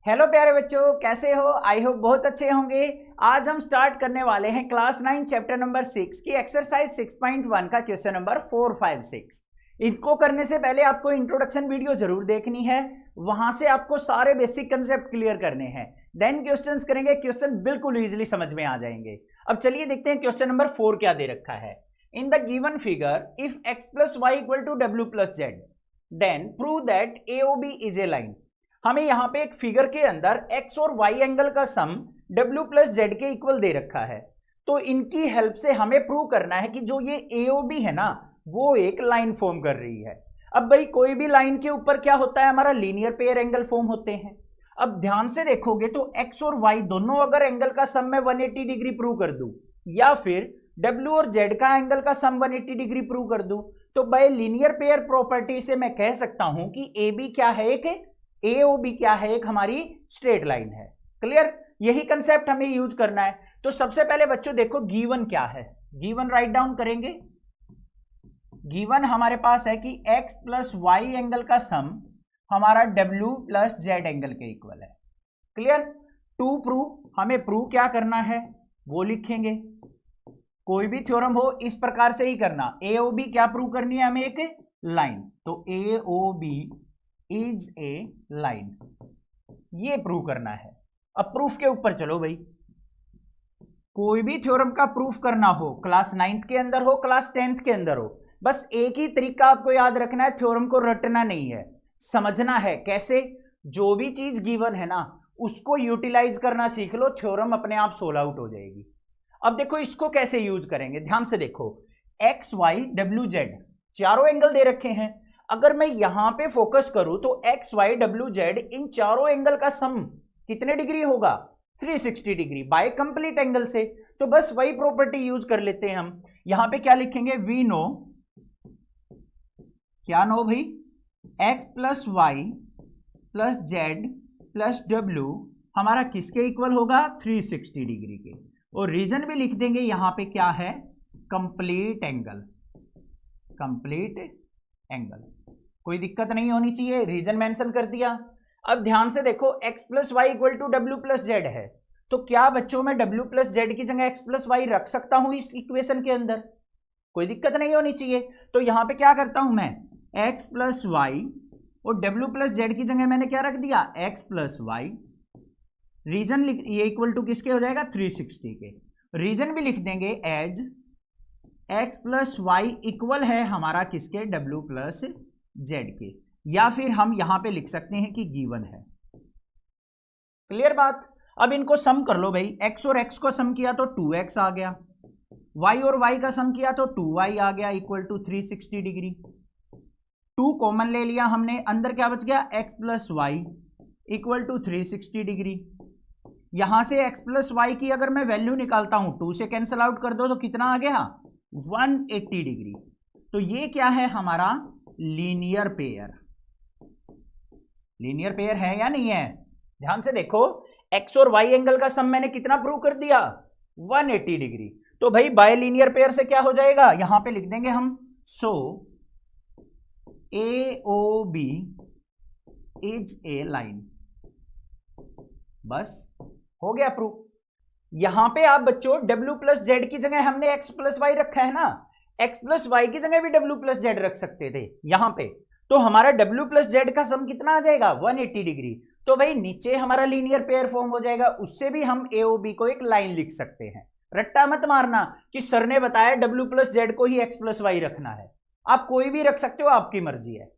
Hello प्यारे बच्चों, कैसे हो? आई होप बहुत अच्छे होंगे। आज हम स्टार्ट करने वाले हैं क्लास 9 चैप्टर नंबर 6 की एक्सरसाइज 6.1 का क्वेश्चन नंबर 4, 5, 6। इनको करने से पहले आपको इंट्रोडक्शन वीडियो जरूर देखनी है, वहां से आपको सारे बेसिक कंसेप्ट क्लियर करने हैं। देन क्वेश्चंस करेंगे, क्वेश्चन बिल्कुल इजीली समझ में आ जाएंगे। अब चलिए देखते हैं क्वेश्चन नंबर 4 क्या दे रखा है। In the given figure if x plus y equal to डब्ल्यू plus z then prove that AOB is a line. हमें यहां पे एक फिगर के अंदर x और y एंगल का सम w प्लस जेड के इक्वल दे रखा है, तो इनकी हेल्प से हमें प्रूव करना है कि जो ये AOB है ना, वो एक लाइन फॉर्म कर रही है। अब भाई कोई भी लाइन के ऊपर क्या होता है, हमारा लीनियर पेयर एंगल फॉर्म होते हैं। अब ध्यान से देखोगे तो x और y दोनों अगर एंगल का सम मैं 180 डिग्री प्रूव कर दूं, या फिर w और z का एंगल का सम 180 डिग्री प्रूव कर दूं, तो बाय लीनियर पेयर प्रॉपर्टी से मैं कह सकता हूं कि AB क्या है, एक AOB क्या है, एक हमारी स्ट्रेट लाइन है। क्लियर? यही कंसेप्ट हमें यूज करना है। तो सबसे पहले बच्चों देखो गिवन क्या है, गिवन राइट डाउन करेंगे। गिवन हमारे पास है कि x प्लस वाई एंगल का सम हमारा w प्लस जेड एंगल के इक्वल है। क्लियर? टू प्रूव, हमें प्रूव क्या करना है वो लिखेंगे। कोई भी थ्योरम हो इस प्रकार से ही करना। AOB क्या प्रूव करनी है हमें, एक लाइन, तो AOB इज ए लाइन, ये प्रूव करना है। अब प्रूफ के ऊपर चलो भाई। कोई भी थ्योरम का प्रूफ करना हो, क्लास 9th के अंदर हो, क्लास 10th के अंदर हो, बस एक ही तरीका आपको याद रखना है, थ्योरम को रटना नहीं है, समझना है। कैसे? जो भी चीज गिवन है ना, उसको यूटिलाइज करना सीख लो, थ्योरम अपने आप सोल्व आउट हो जाएगी। अब देखो इसको कैसे यूज करेंगे, ध्यान से देखो। एक्स वाई डब्ल्यू जेड चारों एंगल दे रखे हैं। अगर मैं यहां पे फोकस करूं तो एक्स वाई डब्ल्यू जेड इन चारों एंगल का सम कितने डिग्री होगा, 360 डिग्री बाय कंप्लीट एंगल से। तो बस वही प्रॉपर्टी यूज कर लेते हैं हम। यहां पे क्या लिखेंगे, वी नो, क्या नो भाई, x plus y plus z plus डब्ल्यू हमारा किसके इक्वल होगा, 360 डिग्री के। और रीजन भी लिख देंगे यहां पे क्या है, कंप्लीट एंगल, कंप्लीट एंगल। कोई दिक्कत नहीं होनी चाहिए, रीजन मेंशन कर दिया। अब ध्यान से देखो, x plus y equal to डब्ल्यू प्लस जेड है, तो क्या बच्चों में w प्लस जेड की जगह x प्लस वाई रख सकता हूं इस इक्वेशन के अंदर? कोई दिक्कत नहीं होनी चाहिए। तो यहां पे क्या करता हूं मैं, x प्लस वाई और w प्लस जेड की जगह मैंने क्या रख दिया, x प्लस वाई। रीजन ये इक्वल टू किसके हो जाएगा, 360 के। रीजन भी लिख देंगे as x plus y equal है हमारा किसके, w प्लस जेड के, या फिर हम यहां पे लिख सकते हैं कि गिवन है। क्लियर बात? अब इनको सम कर लो भाई। x और x को सम किया तो 2x आ गया, y और y का सम किया तो 2y आ गया इक्वल टू 360 डिग्री। 2 कॉमन ले लिया हमने, अंदर क्या बच गया, x plus y equal to 360 degree. यहां से x प्लस वाई की अगर मैं वैल्यू निकालता हूं, 2 से कैंसिल आउट कर दो तो कितना आ गया, 180 डिग्री। तो ये क्या है हमारा लीनियर पेयर। लीनियर पेयर है या नहीं है? ध्यान से देखो, x और y एंगल का सम मैंने कितना प्रूव कर दिया, 180 डिग्री। तो भाई बाय लीनियर पेयर से क्या हो जाएगा, यहां पे लिख देंगे हम, सो AOB इज ए लाइन। बस हो गया प्रूफ। यहां पे आप बच्चों w प्लस जेड की जगह हमने x प्लस वाई रखा है ना, x प्लस वाई की जगह भी w प्लस जेड रख सकते थे यहां पे, तो हमारा w प्लस जेड का सम कितना आ जाएगा, 180 डिग्री। तो भाई नीचे हमारा लीनियर पेयर फॉर्म हो जाएगा, उससे भी हम AOB को एक लाइन लिख सकते हैं। रट्टा मत मारना कि सर ने बताया w प्लस जेड को ही x प्लस वाई रखना है, आप कोई भी रख सकते हो, आपकी मर्जी है।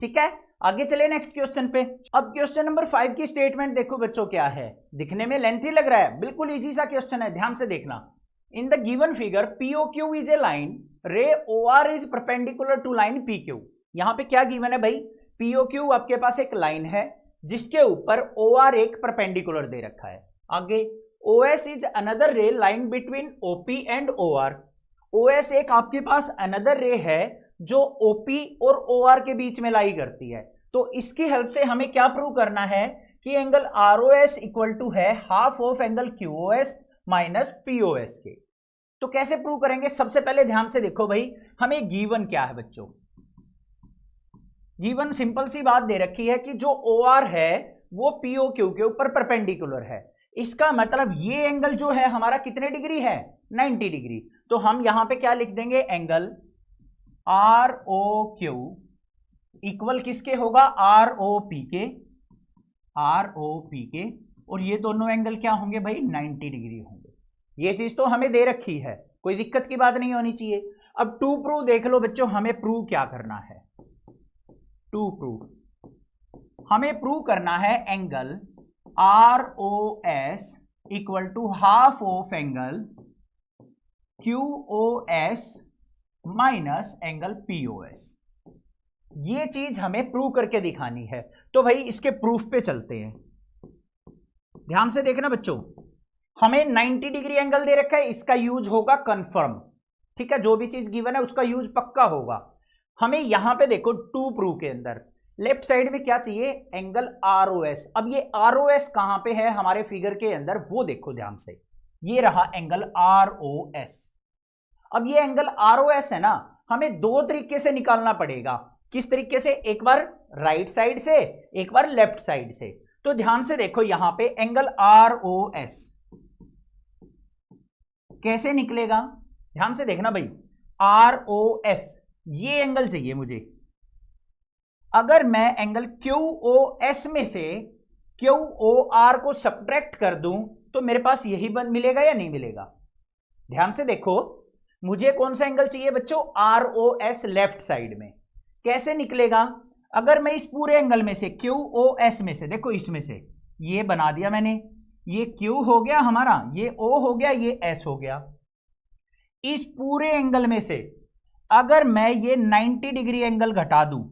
ठीक है, आगे चले नेक्स्ट क्वेश्चन पे। अब क्वेश्चन नंबर 5 की स्टेटमेंट देखो बच्चों क्या है, दिखने में लेंथी लग रहा है, बिल्कुल इजी सा क्वेश्चन है, ध्यान से देखना। In the given figure POQ is a line, ray OR is perpendicular to line PQ। यहां पे क्या गिवन है भाई, POQ आपके पास एक लाइन है जिसके ऊपर OR एक परपेंडिकुलर दे रखा है। आगे OS इज अनदर रे line between OP and OR। OS एक आपके पास अनदर रे है जो OP और OR के बीच में लाई करती है। तो इसकी हेल्प से हमें क्या प्रूव करना है कि एंगल ROS इक्वल टू है half of angle QOS minus POS के। तो कैसे प्रूव करेंगे, सबसे पहले ध्यान से देखो भाई, हमें गिवन क्या है बच्चों। गिवन सिंपल सी बात दे रखी है कि जो OR है वो POQ के ऊपर परपेंडिकुलर है। इसका मतलब ये एंगल जो है हमारा कितने डिग्री है, 90 डिग्री। तो हम यहां पे क्या लिख देंगे, एंगल ROQ इक्वल किसके होगा, ROP के, और ये दोनों एंगल क्या होंगे भाई, 90 डिग्री होंगे। ये चीज तो हमें दे रखी है, कोई दिक्कत की बात नहीं होनी चाहिए। अब टू प्रूव देख लो बच्चों, हमें प्रूव क्या करना है, टू प्रूव हमें प्रूव करना है angle ROS equal to half of angle QOS minus angle POS। ये चीज हमें प्रूव करके दिखानी है। तो भाई इसके प्रूफ पे चलते हैं, ध्यान से देखना बच्चों। हमें 90 डिग्री एंगल दे रखा है, इसका यूज होगा कंफर्म, ठीक है, जो भी चीज गिवन है उसका यूज पक्का होगा। हमें यहां पे देखो टू प्रूव के अंदर लेफ्ट साइड में क्या चाहिए, एंगल ROS। अब ये ROS कहां पे है हमारे फिगर के अंदर, वो देखो ध्यान से, ये रहा एंगल ROS। अब ये एंगल ROS है ना, हमें दो तरीके से निकालना पड़ेगा। किस तरीके से, एक बार राइट साइड से, एक बार लेफ्ट साइड से। तो ध्यान से देखो यहां पे एंगल ROS कैसे निकलेगा, ध्यान से देखना भाई। ROS ये एंगल चाहिए मुझे। अगर मैं एंगल QOS में से QOR को सब्ट्रैक्ट कर दूं तो मेरे पास यही बन मिलेगा या नहीं मिलेगा। ध्यान से देखो, मुझे कौन सा एंगल चाहिए बच्चों, ROS लेफ्ट साइड में। कैसे निकलेगा, अगर मैं इस पूरे एंगल में से QOS में से, देखो इसमें से ये बना दिया मैंने, ये Q हो गया हमारा, ये O हो गया, ये S हो गया। इस पूरे एंगल में से अगर मैं ये 90 डिग्री एंगल घटा दूं,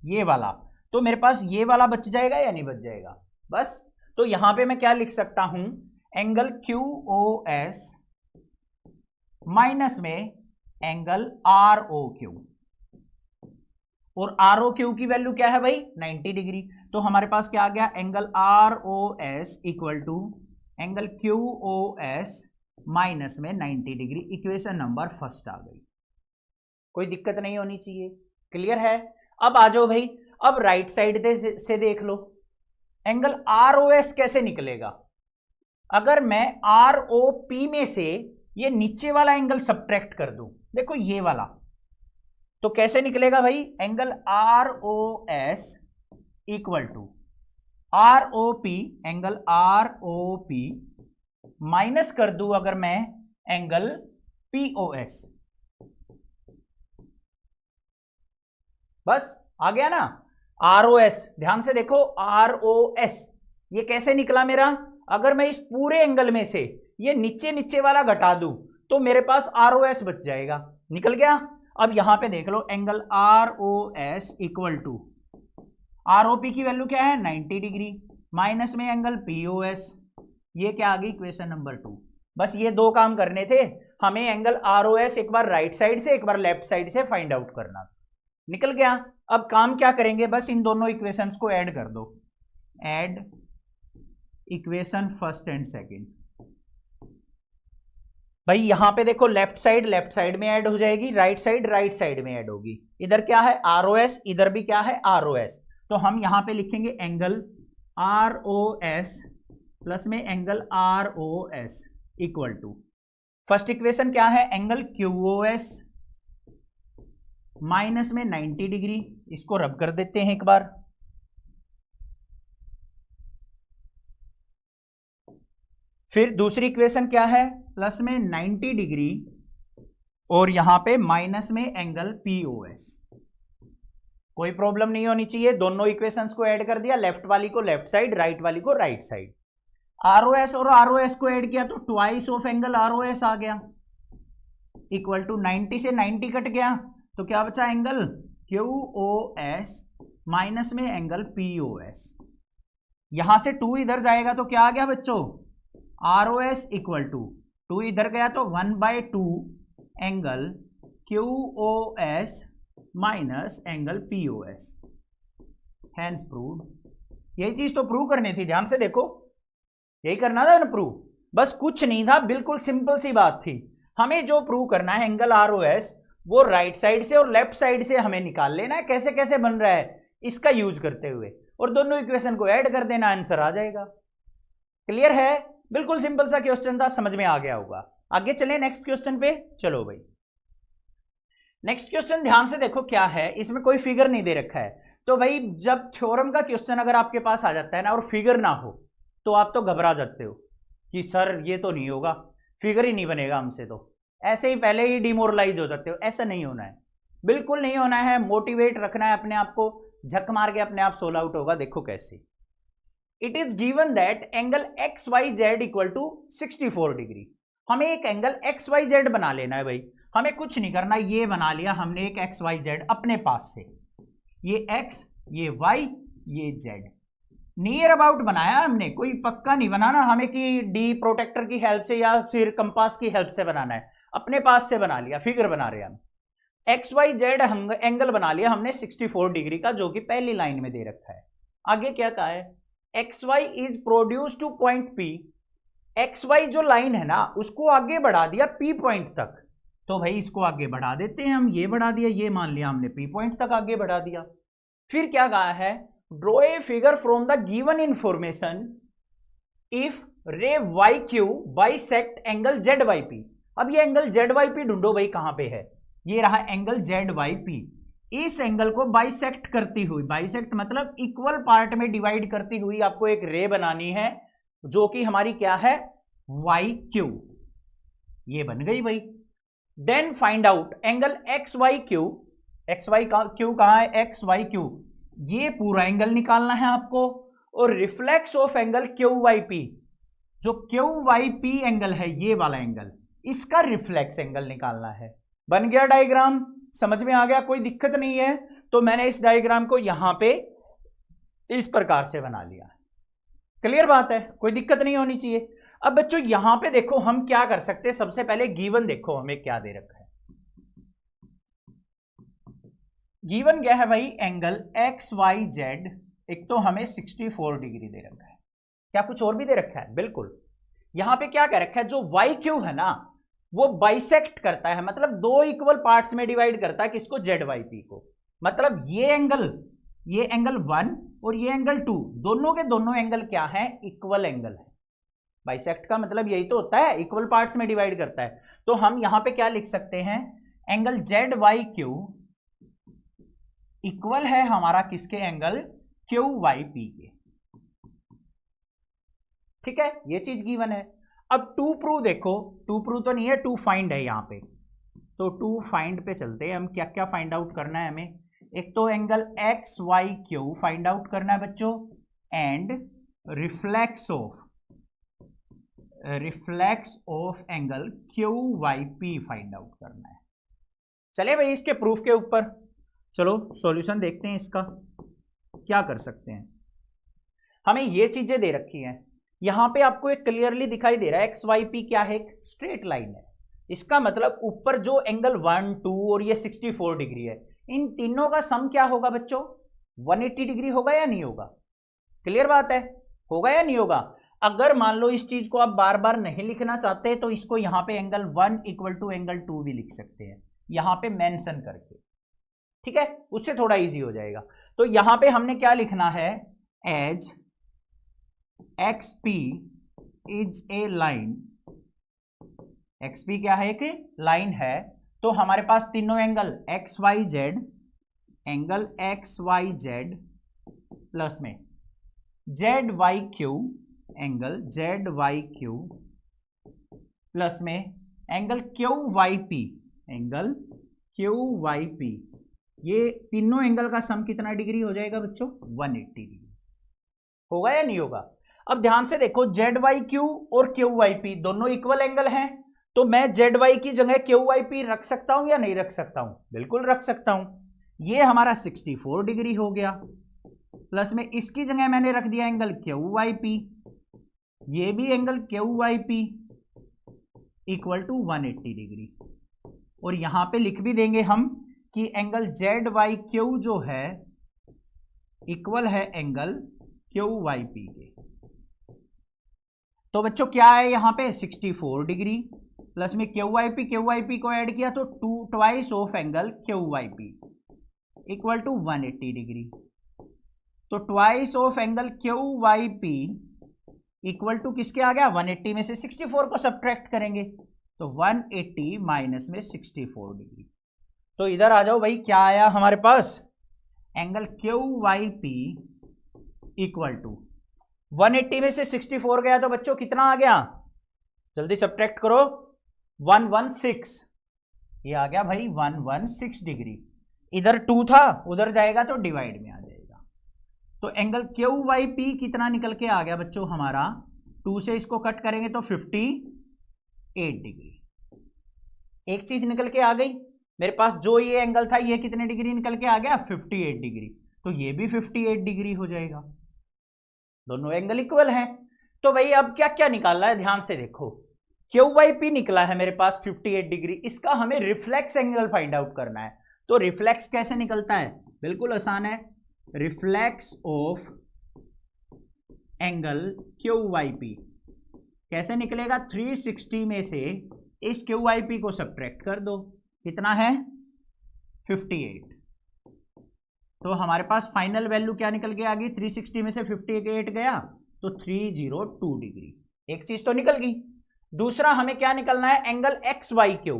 ये वाला, तो मेरे पास ये वाला बच जाएगा या नहीं बच जाएगा, बस। तो यहां पे मैं क्या लिख सकता हूं, एंगल QOS माइनस में एंगल ROQ, और ROQ की वैल्यू क्या है भाई, 90 डिग्री। तो हमारे पास क्या आ गया, angle ROS equal to angle QOS minus में 90 डिग्री। इक्वेशन नंबर फर्स्ट आ गई, कोई दिक्कत नहीं होनी चाहिए, क्लियर है। अब आ जाओ भाई, अब राइट साइड से देख लो, एंगल ROS कैसे निकलेगा। अगर मैं ROP में से ये नीचे वाला एंगल सब्ट्रैक्ट कर दूं, देखो ये वाला, तो कैसे निकलेगा भाई, angle ROS equal to ROP, angle ROP minus कर दूं अगर मैं एंगल POS, बस आ गया ना। ROS ध्यान से देखो, ROS ये कैसे निकला मेरा, अगर मैं इस पूरे एंगल में से ये नीचे वाला घटा दूं तो मेरे पास ROS बच जाएगा, निकल गया। अब यहां पे देख लो, angle ROS equal to ROP की वैल्यू क्या है, 90 डिग्री, माइनस में एंगल POS, ये क्या आ गई, इक्वेशन नंबर 2। बस ये दो काम करने थे हमें, एंगल ROS एक बार राइट साइड से एक बार लेफ्ट साइड से फाइंड आउट करना, निकल गया। अब काम क्या करेंगे, बस इन दोनों इक्वेशंस को ऐड कर दो, add equation first and second. भाई यहां पे देखो, लेफ्ट साइड में ऐड हो जाएगी, राइट साइड में ऐड होगी। इधर क्या है ROS, इधर भी क्या है ROS, तो हम यहां पे लिखेंगे एंगल ROS प्लस में angle ROS equal to, first equation क्या है, एंगल QOS माइनस में 90 डिग्री, इसको रब कर देते हैं एक बार। फिर दूसरी इक्वेशन क्या है, प्लस में 90 डिग्री और यहां पे माइनस में एंगल POS। कोई प्रॉब्लम नहीं होनी चाहिए, दोनों इक्वेशंस को ऐड कर दिया, लेफ्ट वाली को लेफ्ट साइड, राइट वाली को राइट साइड। ROS और ROS को ऐड किया तो ट्वाइस ऑफ एंगल ROS आ गया, इक्वल टू 90 से 90 कट गया, तो क्या बचा, एंगल QOS माइनस में एंगल POS। यहां से 2 इधर जाएगा तो क्या आ गया बच्चों, ROS इक्वल टू 2 इधर गया तो 1/2 angle QOS minus angle POS, hence proved. यही चीज तो प्रूव करनी थी, ध्यान से देखो, यही करना था ना प्रूव, बस कुछ नहीं था, बिल्कुल सिंपल सी बात थी। हमें जो प्रूव करना है एंगल ROS वो राइट साइड से और लेफ्ट साइड से हमें निकाल लेना है, कैसे कैसे बन रहा है इसका यूज करते हुए। और दोनों इक्वेशन को ऐड कर देना, आंसर आ जाएगा। क्लियर है? बिल्कुल सिंपल सा क्वेश्चन था, समझ में आ गया होगा। आगे चलें नेक्स्ट क्वेश्चन पे। चलो भाई नेक्स्ट क्वेश्चन ध्यान से देखो क्या है, इसमें कोई फिगर नहीं दे रखा है। तो भाई जब थ्योरम का क्वेश्चन अगर आपके पास आ जाता है ना और फिगर ना हो तो आप तो घबरा जाते हो कि सर ये तो नहीं होगा, फिगर ही नहीं बनेगा हमसे, तो ऐसे ही पहले ही डिमोरलाइज हो जाते हो। ऐसा नहीं होना है, बिल्कुल नहीं होना है। मोटिवेट रखना है अपने आप को, झक मार के अपने आप सोल आउट होगा। देखो कैसे, it is given that angle x y z equal to 64 degree. हमें एक एंगल एक्स वाई जेड बना लेना है भाई, हमें कुछ नहीं करना। ये बना लिया हमने एक एक्स वाई जेड अपने पास से, ये एक्स ये वाई ये जेड, नियर अबाउट बनाया हमने, कोई पक्का नहीं बनाना हमें कि डी प्रोटेक्टर की हेल्प से या फिर कंपास की हेल्प से बनाना है, अपने पास से बना लिया, फिगर बना रहे हैं हम। एक्स वाई जेड एंगल बना लिया हमने 64 डिग्री का, जो कि पहली लाइन में दे रखा है। आगे क्या कहा है, x y is produce to point p. X y जो लाइन है ना उसको आगे बढ़ा दिया पी पॉइंट तक, तो भाई इसको आगे बढ़ा देते हैं हम, ये बढ़ा दिया, ये मान लिया हमने पी पॉइंट तक आगे बढ़ा दिया। फिर क्या कहा है, draw a figure from the given information if ray y q bisect angle z y p. अब ये एंगल जेड वाई पी ढूंढो भाई, कहां पे है, ये रहा एंगल जेड वाई पी। इस एंगल को बाइसेक्ट करती हुई, बाइसेक्ट मतलब इक्वल पार्ट में डिवाइड करती हुई आपको एक रे बनानी है, जो कि हमारी क्या है, वाई क्यू। ये बन गई भाई। Then find out angle x y q. X y q कहां है, एक्स वाई क्यू, ये पूरा एंगल निकालना है आपको। और reflex of angle q y p, जो क्यू वाई पी एंगल है ये वाला एंगल, इसका रिफ्लेक्स एंगल निकालना है। बन गया डायग्राम, समझ में आ गया, कोई दिक्कत नहीं है। तो मैंने इस डायग्राम को यहां पे इस प्रकार से बना लिया। क्लियर बात है, कोई दिक्कत नहीं होनी चाहिए। अब बच्चों यहां पे देखो हम क्या कर सकते हैं, सबसे पहले गिवन देखो हमें क्या दे रखा है। गिवन क्या है भाई, एंगल एक्स वाई जेड, एक तो हमें 64 डिग्री दे रखा है। क्या कुछ और भी दे रखा है? बिल्कुल। यहां पे क्या कह रखा है, जो वाई क्यू है ना वो बाइसेक्ट करता है, मतलब दो इक्वल पार्ट्स में डिवाइड करता है किसको, जेड वाई पी को। मतलब ये एंगल 1 और ये एंगल 2, दोनों के दोनों एंगल क्या है, इक्वल एंगल है। बाइसेक्ट का मतलब यही तो होता है, इक्वल पार्ट्स में डिवाइड करता है। तो हम यहां पे क्या लिख सकते हैं, angle z y q equal है हमारा किसके, एंगल क्यू वाई पी के। ठीक है, ये चीज गिवन है। अब टू प्रूव देखो, टू प्रूव तो नहीं है, टू फाइंड है यहां पे। तो टू फाइंड पे चलते हैं हम, क्या क्या फाइंड आउट करना है हमें। एक तो angle x y q find out करना है बच्चों, and reflex of angle q y p find out करना है। चले भाई इसके प्रूफ के ऊपर चलो सॉल्यूशन देखते हैं इसका। क्या कर सकते हैं, हमें ये चीजें दे रखी हैं, यहां पे आपको एक क्लियरली दिखाई दे रहा है एक्स वाई पी क्या है, एक स्ट्रेट लाइन है। इसका मतलब ऊपर जो एंगल 1, 2 और ये 64 डिग्री है, इन तीनों का सम क्या होगा बच्चों, 180 डिग्री होगा या नहीं होगा। क्लियर बात है, होगा या नहीं होगा। अगर मान लो इस चीज को आप बार बार नहीं लिखना चाहते तो इसको यहां पे एंगल 1 इक्वल टू एंगल 2 भी लिख सकते हैं, यहां पे मेंशन करके। ठीक है, उससे थोड़ा इजी हो जाएगा। तो यहां पे हमने क्या लिखना है, as x p is a line, x p क्या है, एक लाइन है। तो हमारे पास तीनों angle x y z, angle x y z plus में z y q, angle z y q plus में angle q y p, angle q y p. ये तीनों एंगल का सम कितना डिग्री हो जाएगा बच्चों, 180 डिग्री। होगा या नहीं होगा। अब ध्यान से देखो, जेड वाई क्यू और क्यू वाई पी दोनों इक्वल एंगल हैं, तो मैं जेड वाई की जगह क्यू वाई पी रख सकता हूं या नहीं रख सकता हूं, बिल्कुल रख सकता हूं। ये हमारा 64 डिग्री हो गया, प्लस में इसकी जगह मैंने रख दिया एंगल क्यू वाई पी, ये भी angle q y p equal to 180 degree. और यहां पे लिख भी देंगे हम कि एंगल जेड वाई क्यू जो है इक्वल है एंगल क्यू वाई पी के। तो बच्चों क्या है यहां पे 64 डिग्री प्लस में क्यू वाई पी को ऐड किया तो 2 twice of angle q y p equal to 180 degree. तो twice of angle q y p equal to किसके आ गया, 180 में से 64 को सब्ट्रैक्ट करेंगे तो 180 माइनस में 64 डिग्री। तो इधर आ जाओ भाई, क्या आया हमारे पास, angle q y p equal to 180 में से 64 गया तो बच्चों कितना आ गया, जल्दी सब्ट्रैक्ट करो, 116, ये आ गया भाई 116 डिग्री। इधर 2 था, उधर जाएगा तो डिवाइड में आ जाएगा। तो एंगल क्यू वाई पी कितना निकल के आ गया बच्चों हमारा, 2 से इसको कट करेंगे तो 58 डिग्री। एक चीज निकल के आ गई मेरे पास, जो ये एंगल था ये कितने डिग्री निकल के आ गया, 58 डिग्री। तो ये भी 58 डिग्री हो जाएगा, दोनों एंगल इक्वल हैं। तो भाई अब क्या क्या निकालना है, ध्यान से देखो, क्यू वाई पी निकला है मेरे पास 58 डिग्री, इसका हमें रिफ्लेक्स एंगल फाइंड आउट करना है। तो रिफ्लेक्स कैसे निकलता है, बिल्कुल आसान है, reflex of angle q y p कैसे निकलेगा, 360 में से इस क्यू वाई पी को सब्ट्रैक्ट कर दो, कितना है 58। तो हमारे पास फाइनल वैल्यू क्या निकल के आ गई, 360 में से 58 गया तो 302 डिग्री। एक चीज तो निकल गई। दूसरा हमें क्या निकलना है, एंगल एक्स वाई क्यू,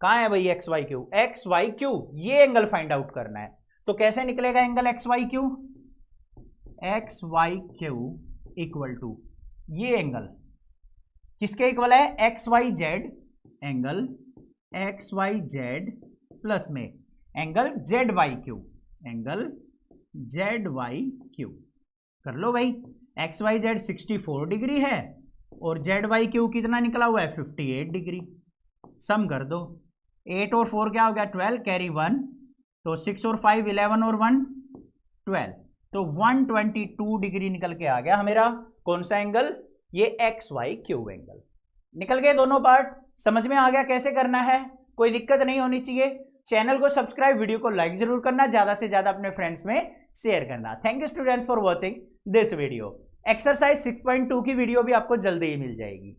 कहां है भाई x y q, x y q, ये एंगल फाइंड आउट करना है। तो कैसे निकलेगा angle x y q, x y q equal to ये एंगल किसके इक्वल है, x y z, angle x y z plus में angle z y q, angle z y q. कर लो भाई, एक्स वाई जेड 64 डिग्री है और Z y Q कितना निकला हुआ है 58 डिग्री। सम कर दो, 8 और 4 क्या हो गया 12, कैरी 1, तो 6 और 5 11 और 1 12, तो 122 डिग्री निकल के आ गया हमारा कौन सा एंगल, ये एक्स वाई क्यू एंगल। निकल गए दोनों पार्ट, समझ में आ गया कैसे करना है, कोई दिक्कत नहीं होनी चाहिए। चैनल को सब्सक्राइब, वीडियो को लाइक जरूर करना, ज्यादा से ज्यादा अपने फ्रेंड्स में शेयर करना। Thank you students for watching this video. Exercise 6.2 की वीडियो भी आपको जल्दी ही मिल जाएगी।